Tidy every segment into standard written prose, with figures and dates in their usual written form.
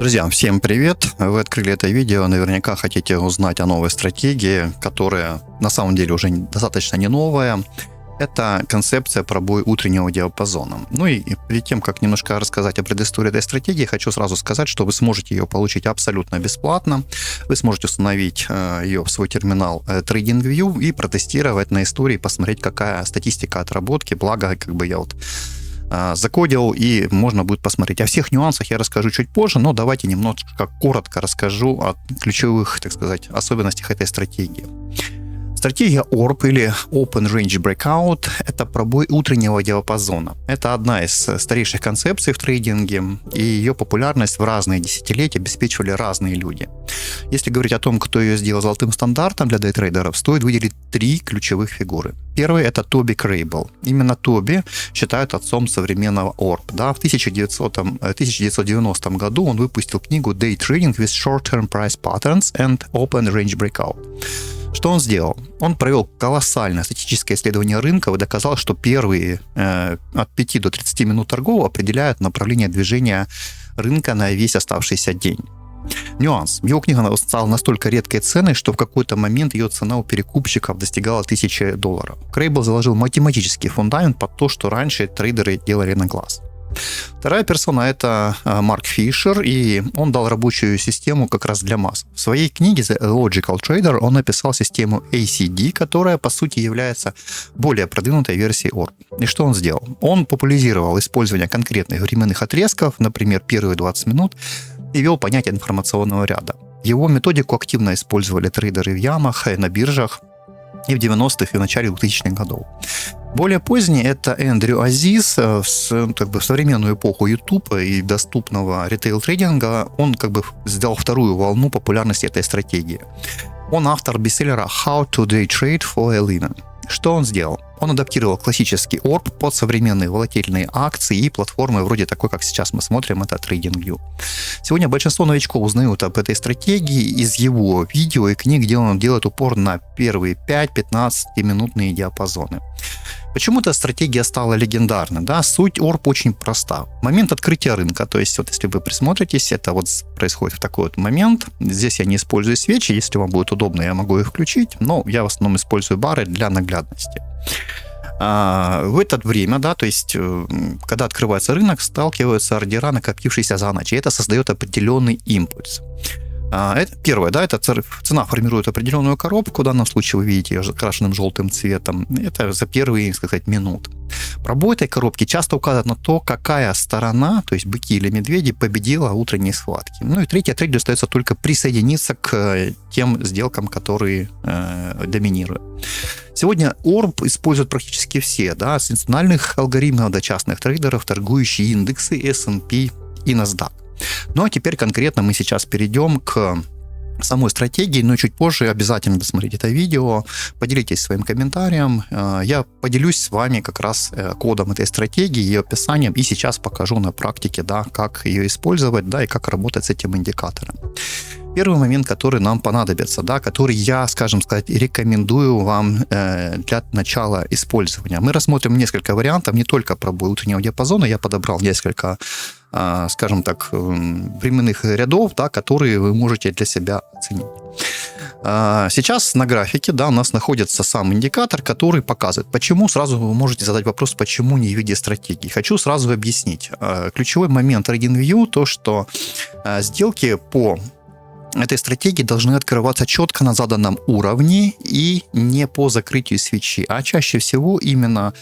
Друзья, всем привет! Вы открыли это видео, наверняка хотите узнать о новой стратегии, которая на самом деле уже достаточно не новая. Это концепция пробой утреннего диапазона. Ну и перед тем, как немножко рассказать о предыстории этой стратегии, хочу сразу сказать, что вы сможете ее получить абсолютно бесплатно. Вы сможете установить ее в свой терминал TradingView и протестировать на истории, посмотреть, какая статистика отработки. Благо, я закодил, и можно будет посмотреть. О всех нюансах я расскажу чуть позже, но давайте немножко коротко расскажу о ключевых, так сказать, особенностях этой стратегии. Стратегия ORB или Open Range Breakout – это пробой утреннего диапазона. Это одна из старейших концепций в трейдинге, и ее популярность в разные десятилетия обеспечивали разные люди. Если говорить о том, кто ее сделал золотым стандартом для дейтрейдеров, стоит выделить три ключевых фигуры. Первый – это Тоби Крейбл. Именно Тоби считают отцом современного ORB. Да, в 1990 году он выпустил книгу Day Trading with Short-Term Price Patterns and Open Range Breakout. Что он сделал? Он провел колоссальное статистическое исследование рынка и доказал, что первые от 5 до 30 минут торгов определяют направление движения рынка на весь оставшийся день. Нюанс. Его книга стала настолько редкой ценной, что в какой-то момент ее цена у перекупщиков достигала $1000. Крейбл заложил математический фундамент под то, что раньше трейдеры делали на глаз. Вторая персона – это Марк Фишер, и он дал рабочую систему как раз для масс. В своей книге The Logical Trader он описал систему ACD, которая, по сути, является более продвинутой версией ORB. И что он сделал? Он популяризировал использование конкретных временных отрезков, например, первые 20 минут, и ввел понятие информационного ряда. Его методику активно использовали трейдеры в ямах, на биржах и в 90-х, и в начале 2000-х годов. Более поздний это Эндрю Азиз в современную эпоху YouTube и доступного ритейл-трейдинга. Он сделал вторую волну популярности этой стратегии. Он автор бестселлера How to Day Trade for a Living. Что он сделал? Он адаптировал классический ORB под современные волатильные акции и платформы вроде такой, как сейчас мы смотрим, это TradingView. Сегодня большинство новичков узнают об этой стратегии из его видео и книг, где он делает упор на первые 5-15-минутные диапазоны. Почему эта стратегия стала легендарной? Да, суть ORB очень проста. Момент открытия рынка, то есть если вы присмотритесь, это происходит в такой момент. Здесь я не использую свечи, если вам будет удобно, я могу их включить, но я в основном использую бары для наглядности. В это время, да, то есть когда открывается рынок, сталкиваются ордера, накопившиеся за ночь, и это создает определенный импульс. Это первое, да, это цена формирует определенную коробку, в данном случае вы видите ее окрашенным желтым цветом, это за первые, так сказать, минут. Пробой этой коробки часто указывает на то, какая сторона, то есть быки или медведи, победила утренней схватки. Ну и третье, трейдеру остается только присоединиться к тем сделкам, которые доминируют. Сегодня ORB используют практически все, да, с институциональных алгоритмов до частных трейдеров, торгующие индексы S&P и NASDAQ. Ну а теперь конкретно мы сейчас перейдем к самой стратегии, но чуть позже обязательно досмотрите это видео, поделитесь своим комментарием. Я поделюсь с вами как раз кодом этой стратегии, ее описанием, и сейчас покажу на практике, да, как ее использовать, да, и как работать с этим индикатором. Первый момент, который нам понадобится, да, который я, скажем сказать, рекомендую вам для начала использования. Мы рассмотрим несколько вариантов, не только пробой утреннего диапазона, я подобрал несколько, скажем так, временных рядов, да, которые вы можете для себя оценить. Сейчас на графике, да, у нас находится сам индикатор, который показывает, почему. Сразу вы можете задать вопрос, почему не в виде стратегии. Хочу сразу объяснить. Ключевой момент TradingView то, что сделки по этой стратегии должны открываться четко на заданном уровне и не по закрытию свечи, а чаще всего именно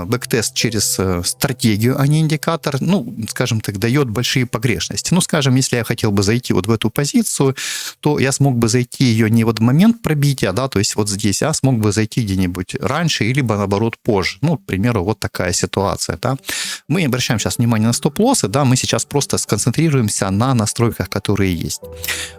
бэктест через стратегию, а не индикатор, ну, скажем так, дает большие погрешности. Ну, скажем, если я хотел бы зайти вот в эту позицию, то я смог бы зайти ее не в момент пробития, да, то есть вот здесь, а смог бы зайти где-нибудь раньше, либо наоборот позже. Ну, к примеру, вот такая ситуация, да. Мы не обращаем сейчас внимания на стоп-лоссы, да, мы сейчас просто сконцентрируемся на настройках, которые есть.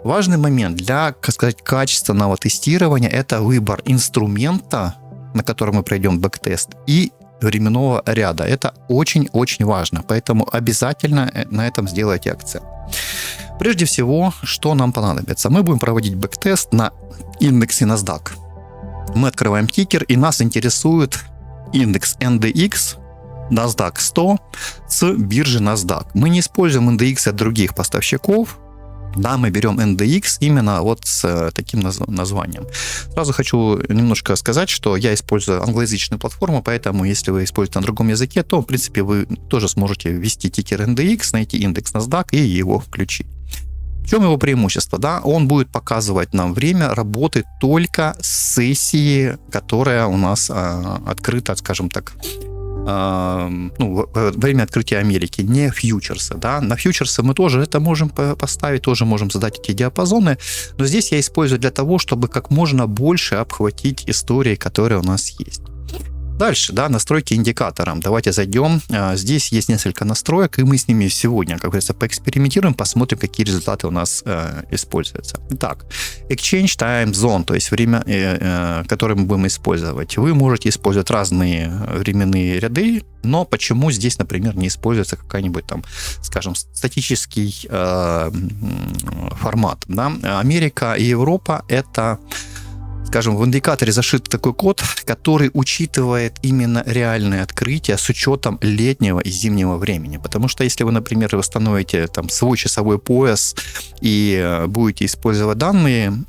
Важный момент для, так сказать, качественного тестирования – это выбор инструмента, на котором мы пройдем бэктест, и временного ряда. Это очень-очень важно, поэтому обязательно на этом сделайте акцент. Прежде всего, что нам понадобится? Мы будем проводить бэктест на индексе NASDAQ. Мы открываем тикер, и нас интересует индекс NDX NASDAQ 100 с биржи NASDAQ. Мы не используем NDX от других поставщиков. Да, мы берем NDX именно вот с таким названием. Сразу хочу немножко сказать, что я использую англоязычную платформу, поэтому если вы используете на другом языке, то, в принципе, вы тоже сможете ввести тикер NDX, найти индекс NASDAQ и его включить. В чем его преимущество? Да? Он будет показывать нам время работы только сессии, которая у нас открыта, скажем так, время открытия Америки, не фьючерсы. Да? На фьючерсы мы тоже это можем поставить, тоже можем задать эти диапазоны, но здесь я использую для того, чтобы как можно больше обхватить истории, которые у нас есть. Дальше, да, настройки индикатором. Давайте зайдем. Здесь есть несколько настроек, и мы с ними сегодня, как говорится, поэкспериментируем, посмотрим, какие результаты у нас используются. Итак, Exchange Time Zone, то есть время, которое мы будем использовать. Вы можете использовать разные временные ряды, но почему здесь, например, не используется какой-нибудь там, скажем, статический формат? Да? Америка и Европа — это... Скажем, в индикаторе зашит такой код, который учитывает именно реальные открытия с учетом летнего и зимнего времени. Потому что если вы, например, установите там свой часовой пояс и будете использовать данные,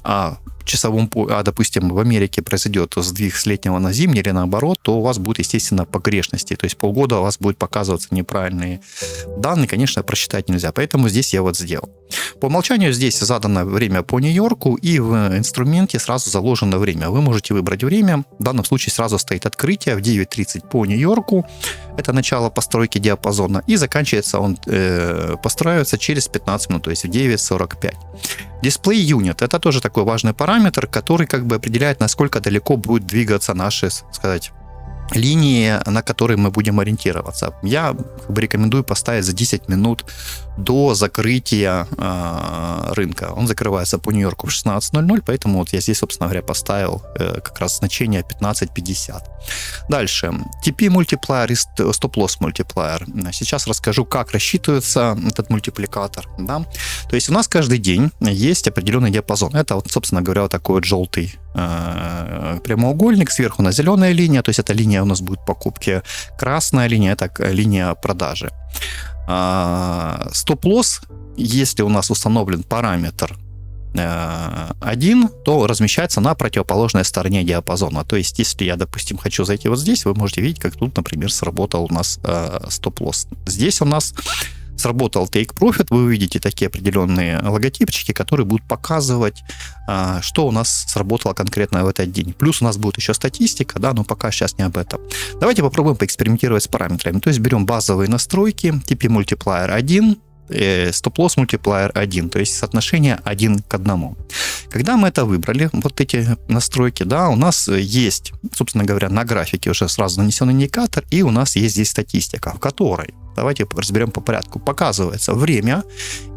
допустим, в Америке произойдет сдвиг с летнего на зимний или наоборот, то у вас будут, естественно, погрешности. То есть полгода у вас будут показываться неправильные данные, конечно, просчитать нельзя. Поэтому здесь я вот сделал. По умолчанию здесь задано время по Нью-Йорку, и в инструменте сразу заложено время. Вы можете выбрать время. В данном случае сразу стоит открытие в 9:30 по Нью-Йорку. Это начало постройки диапазона. И заканчивается он, постраивается через 15 минут, то есть в 9:45. Display Unit — это тоже такой важный параметр, который как бы определяет, насколько далеко будут двигаться наши, сказать, линии, на которые мы будем ориентироваться. Я как бы рекомендую поставить за 10 минут до закрытия рынка. Он закрывается по Нью-Йорку в 16:00, поэтому вот я здесь, собственно говоря, поставил как раз значение 15:50. Дальше. TP мультиплеер и стоп-лосс мультиплеер. Сейчас расскажу, как рассчитывается этот мультипликатор. Да? То есть у нас каждый день есть определенный диапазон. Это, вот, собственно говоря, вот такой вот желтый прямоугольник, сверху на зеленая линия, то есть эта линия у нас будет покупки, красная линия — это линия продажи. Стоп-лосс, если у нас установлен параметр 1, то размещается на противоположной стороне диапазона. То есть, если я, допустим, хочу зайти вот здесь, вы можете видеть, как тут, например, сработал у нас стоп-лосс. Здесь у нас сработал Take Profit, вы увидите такие определенные логотипчики, которые будут показывать, что у нас сработало конкретно в этот день. Плюс у нас будет еще статистика, да, но пока сейчас не об этом. Давайте попробуем поэкспериментировать с параметрами. То есть берем базовые настройки, TP мультиплеер 1, стоп-лосс мультиплеер 1, то есть соотношение 1 к 1. Когда мы это выбрали, вот эти настройки, да, у нас есть, собственно говоря, на графике уже сразу нанесен индикатор, и у нас есть здесь статистика, в которой, давайте разберем по порядку, показывается время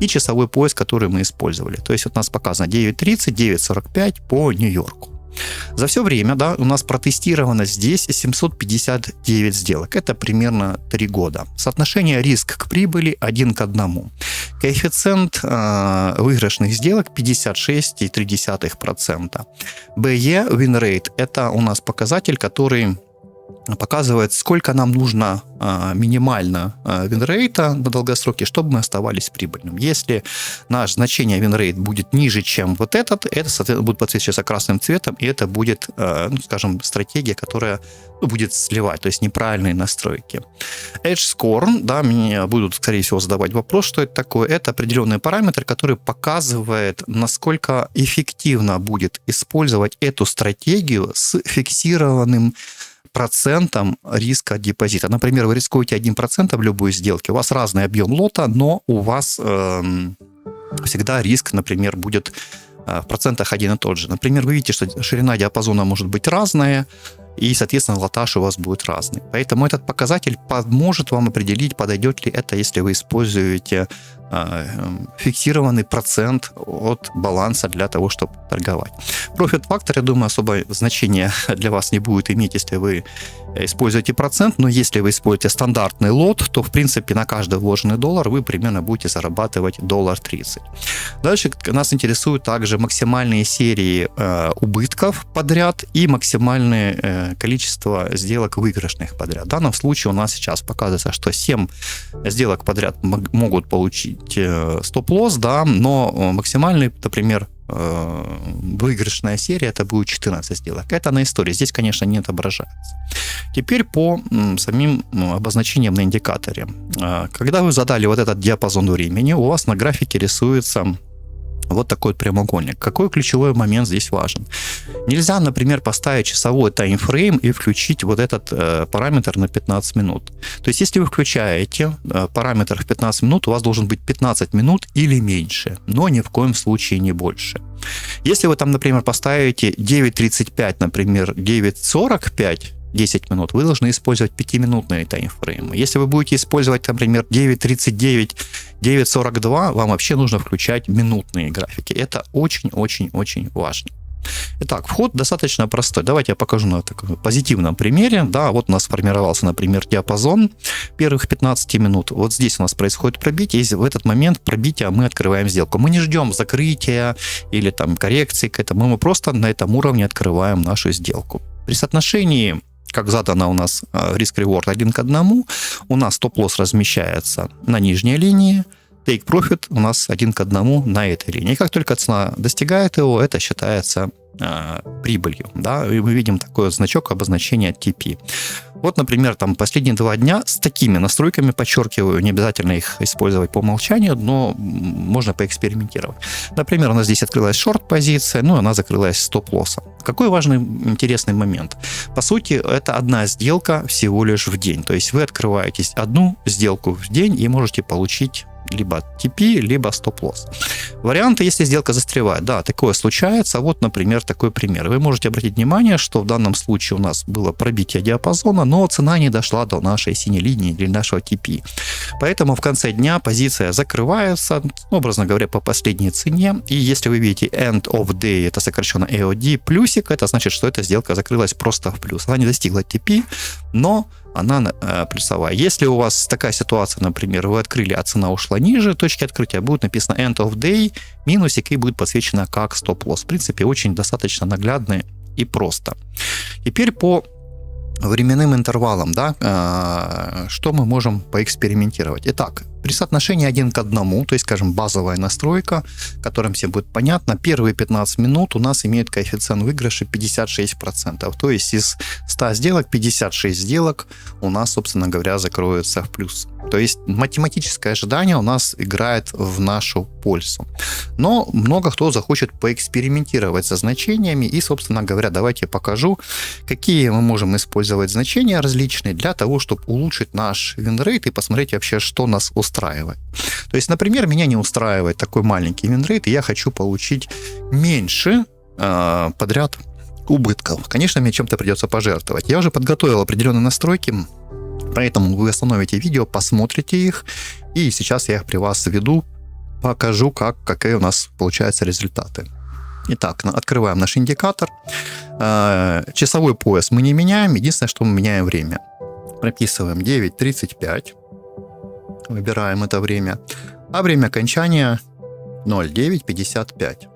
и часовой пояс, который мы использовали. То есть вот у нас показано 9:30, 9:45 по Нью-Йорку. За все время, да, у нас протестировано здесь 759 сделок. Это примерно 3 года. Соотношение риск к прибыли 1 к 1. Коэффициент выигрышных сделок 56,3%. BE Win Rate — это у нас показатель, который показывает, сколько нам нужно минимально винрейта на долгосроке, чтобы мы оставались прибыльным. Если наше значение винрейт будет ниже, чем вот этот, это, соответственно, будет подсвечиваться красным цветом, и это будет, скажем, стратегия, которая будет сливать, то есть неправильные настройки. Edge Score, да, мне будут, скорее всего, задавать вопрос, что это такое. Это определенный параметр, который показывает, насколько эффективно будет использовать эту стратегию с фиксированным процентом риска депозита. Например, вы рискуете 1% в любой сделке, у вас разный объем лота, но у вас всегда риск, например, будет в процентах один и тот же. Например, вы видите, что ширина диапазона может быть разная, и, соответственно, лотаж у вас будет разный. Поэтому этот показатель поможет вам определить, подойдет ли это, если вы используете фиксированный процент от баланса для того, чтобы торговать. Профит-фактор, я думаю, особое значение для вас не будет иметь, если вы используете процент, но если вы используете стандартный лот, то, в принципе, на каждый вложенный доллар вы примерно будете зарабатывать $1.30. Дальше нас интересуют также максимальные серии убытков подряд и максимальные количество сделок выигрышных подряд. В данном случае у нас сейчас показывается, что 7 сделок подряд могут получить стоп-лосс, да, но максимальный, например, выигрышная серия, это будет 14 сделок. Это на истории. Здесь, конечно, не отображается. Теперь по самим обозначениям на индикаторе. Когда вы задали вот этот диапазон времени, у вас на графике рисуется вот такой вот прямоугольник. Какой ключевой момент здесь важен? Нельзя, например, поставить часовой таймфрейм и включить вот этот параметр на 15 минут. То есть, если вы включаете параметр в 15 минут, у вас должен быть 15 минут или меньше, но ни в коем случае не больше. Если вы там, например, поставите 9.35, например, 9.45, 10 минут, вы должны использовать 5-минутные таймфреймы. Если вы будете использовать, например, 9.39, 9.42, вам вообще нужно включать минутные графики. Это очень-очень-очень важно. Итак, вход достаточно простой. Давайте я покажу на таком позитивном примере. Да, вот у нас сформировался, например, диапазон первых 15 минут. Вот здесь у нас происходит пробитие, и в этот момент пробития мы открываем сделку. Мы не ждем закрытия или там коррекции к этому, мы просто на этом уровне открываем нашу сделку. При соотношении, как задано у нас риск-реворд 1 к 1, у нас стоп-лосс размещается на нижней линии, take profit у нас 1 к 1 на этой линии. И как только цена достигает его, это считается прибылью. Да? И мы видим такой значок обозначения TP. Вот, например, там последние 2 дня с такими настройками, подчеркиваю, не обязательно их использовать по умолчанию, но можно поэкспериментировать. Например, у нас здесь открылась шорт-позиция, ну, она закрылась стоп-лоссом. Какой важный, интересный момент? По сути, это одна сделка всего лишь в день. То есть вы открываете одну сделку в день и можете получить либо TP, либо стоп-лосс. Варианты, если сделка застревает, да, такое случается. Вот, например, такой пример. Вы можете обратить внимание, что в данном случае у нас было пробитие диапазона, но цена не дошла до нашей синей линии или нашего TP. Поэтому в конце дня позиция закрывается, образно говоря, по последней цене. И если вы видите end of day, это сокращенно EOD, плюсик, это значит, что эта сделка закрылась просто в плюс. Она не достигла TP, но она плюсовая. Если у вас такая ситуация, например, вы открыли, а цена ушла ниже точки открытия, будет написано end of day, минусик, и будет подсвечено как стоп-лосс. В принципе, очень достаточно наглядно и просто. Теперь по временным интервалам, да, что мы можем поэкспериментировать. Итак, при соотношении 1 к 1, то есть, скажем, базовая настройка, которым всем будет понятно, первые 15 минут у нас имеют коэффициент выигрыша 56%. То есть из 100 сделок 56 сделок у нас, собственно говоря, закроются в плюс. То есть математическое ожидание у нас играет в нашу пользу. Но много кто захочет поэкспериментировать со значениями. И, собственно говоря, давайте я покажу, какие мы можем использовать значения различные для того, чтобы улучшить наш вин-рейт и посмотреть вообще, что нас устраивает. То есть, например, меня не устраивает такой маленький вин-рейт, и я хочу получить меньше подряд убытков. Конечно, мне чем-то придется пожертвовать. Я уже подготовил определенные настройки, поэтому вы остановите видео, посмотрите их, и сейчас я их при вас введу, покажу, какие у нас получаются результаты. Итак, открываем наш индикатор. Часовой пояс мы не меняем, единственное, что мы меняем время. Прописываем 9.35, выбираем это время, а время окончания 09.55.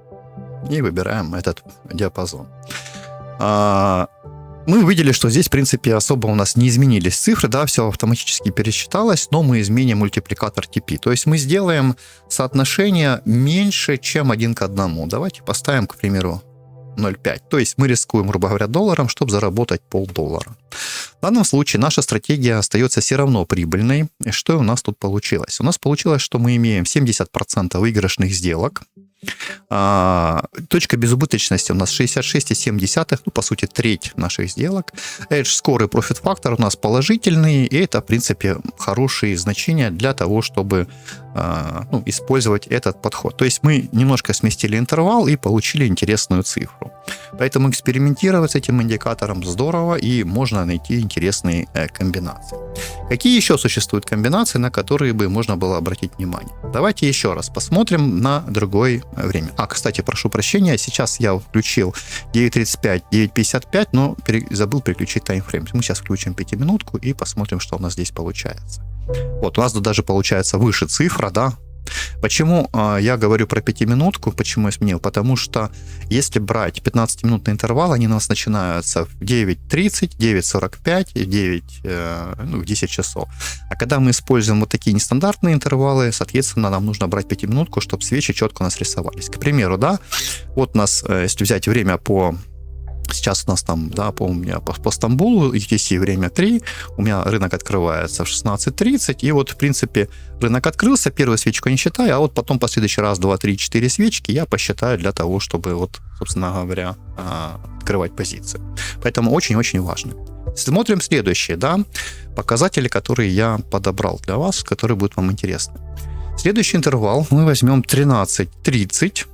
И выбираем этот диапазон. Мы увидели, что здесь, в принципе, особо у нас не изменились цифры, да, все автоматически пересчиталось, но мы изменим мультипликатор TP. То есть мы сделаем соотношение меньше, чем 1 к 1. Давайте поставим, к примеру, 0,5. То есть мы рискуем, грубо говоря, долларом, чтобы заработать $0,5. В данном случае наша стратегия остается все равно прибыльной. И что у нас тут получилось? У нас получилось, что мы имеем 70% выигрышных сделок. Точка безубыточности у нас 66,7, ну, по сути, треть наших сделок. Edge Score и Profit Factor у нас положительные, и это, в принципе, хорошие значения для того, чтобы использовать этот подход. То есть мы немножко сместили интервал и получили интересную цифру. Поэтому экспериментировать с этим индикатором здорово, и можно найти интересные комбинации. Какие еще существуют комбинации, на которые бы можно было обратить внимание? Давайте еще раз посмотрим на другое время. Кстати, прошу прощения, сейчас я включил 9.35, 9.55, но забыл переключить таймфрейм. Мы сейчас включим 5-минутку и посмотрим, что у нас здесь получается. Вот, у нас тут даже получается выше цифра, да, Почему я говорю про 5-минутку, почему я сменил? Потому что если брать 15-минутный интервал, они у нас начинаются в 9:30, 9:45, 9, 10 часов. А когда мы используем вот такие нестандартные интервалы, соответственно, нам нужно брать 5-минутку, чтобы свечи четко у нас рисовались. К примеру, да, вот у нас, если взять время Сейчас у нас там, да, по Стамбулу UTC время 3, у меня рынок открывается в 16:30, и вот, в принципе, рынок открылся, первую свечку не считаю, а вот потом последующий раз, 2, 3, 4 свечки я посчитаю для того, чтобы, вот, собственно говоря, открывать позиции. Поэтому очень-очень важно. Смотрим следующие, да, показатели, которые я подобрал для вас, которые будут вам интересны. Следующий интервал мы возьмем 13:30,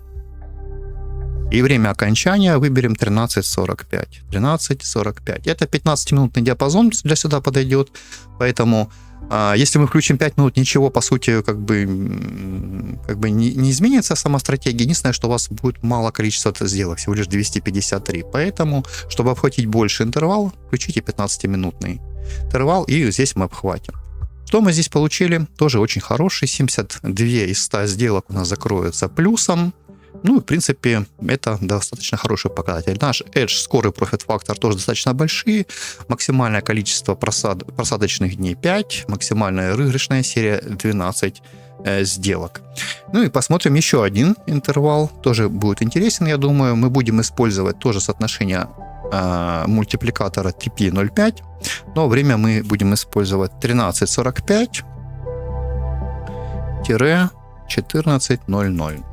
и время окончания выберем 13:45. 13:45. Это 15-минутный диапазон для сюда подойдет. Поэтому, если мы включим 5 минут, ничего, по сути, как бы не изменится сама стратегия. Единственное, что у вас будет мало количества сделок, всего лишь 253. Поэтому, чтобы обхватить больше интервал, включите 15-минутный интервал, и здесь мы обхватим. Что мы здесь получили? Тоже очень хороший. 72 из 100 сделок у нас закроются плюсом. Ну, в принципе, это достаточно хороший показатель. Наш Edge, Score и Profit Factor тоже достаточно большие. Максимальное количество просадочных дней 5, максимальная выигрышная серия 12 сделок. Ну и посмотрим еще один интервал. Тоже будет интересен, я думаю. Мы будем использовать тоже соотношение мультипликатора TP0.5, но время мы будем использовать 13:45-14:00.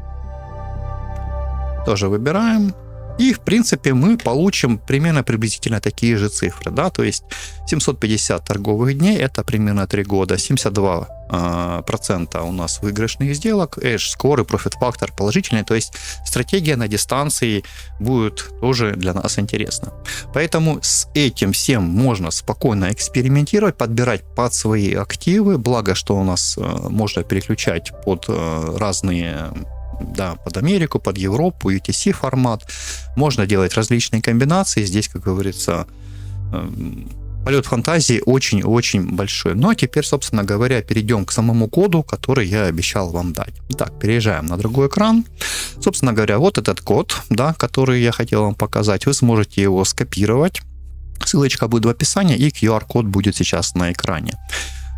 Тоже выбираем. И, в принципе, мы получим примерно приблизительно такие же цифры. Да? То есть 750 торговых дней, это примерно 3 года. 72% у нас выигрышных сделок. Edge, Score и Profit Factor положительный. То есть стратегия на дистанции будет тоже для нас интересна. Поэтому с этим всем можно спокойно экспериментировать, подбирать под свои активы. Благо, что у нас можно переключать под разные... Да, под Америку, под Европу, UTC формат. Можно делать различные комбинации. Здесь, как говорится, полет фантазии очень-очень большой. Ну, а теперь, собственно говоря, перейдем к самому коду, который я обещал вам дать. Итак, переезжаем на другой экран. Собственно говоря, вот этот код, да, который я хотел вам показать. Вы сможете его скопировать. Ссылочка будет в описании, и QR-код будет сейчас на экране.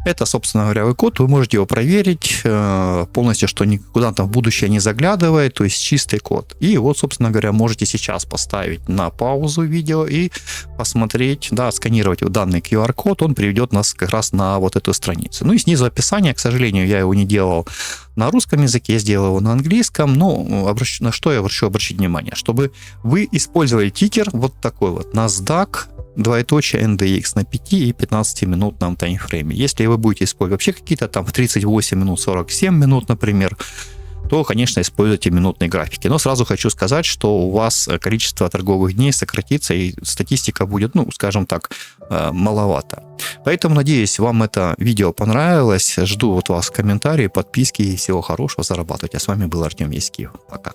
Это, собственно говоря, код, вы можете его проверить полностью, что никуда там в будущее не заглядывает, то есть чистый код. И вот, собственно говоря, можете сейчас поставить на паузу видео и посмотреть, да, сканировать данный QR-код, он приведет нас как раз на вот эту страницу. Ну и снизу описание, к сожалению, я его не делал на русском языке, я сделал его на английском, но на что я хочу обратить внимание, чтобы вы использовали тикер вот такой вот, NASDAQ, NDX на 5 и 15-минутном таймфрейме. Если вы будете использовать вообще какие-то там 38 минут, 47 минут, например, то, конечно, используйте минутные графики. Но сразу хочу сказать, что у вас количество торговых дней сократится, и статистика будет, ну, скажем так, маловато. Поэтому, надеюсь, вам это видео понравилось. Жду от вас комментарии, подписки и всего хорошего. Зарабатывать. А с вами был Артем Ескиев. Пока.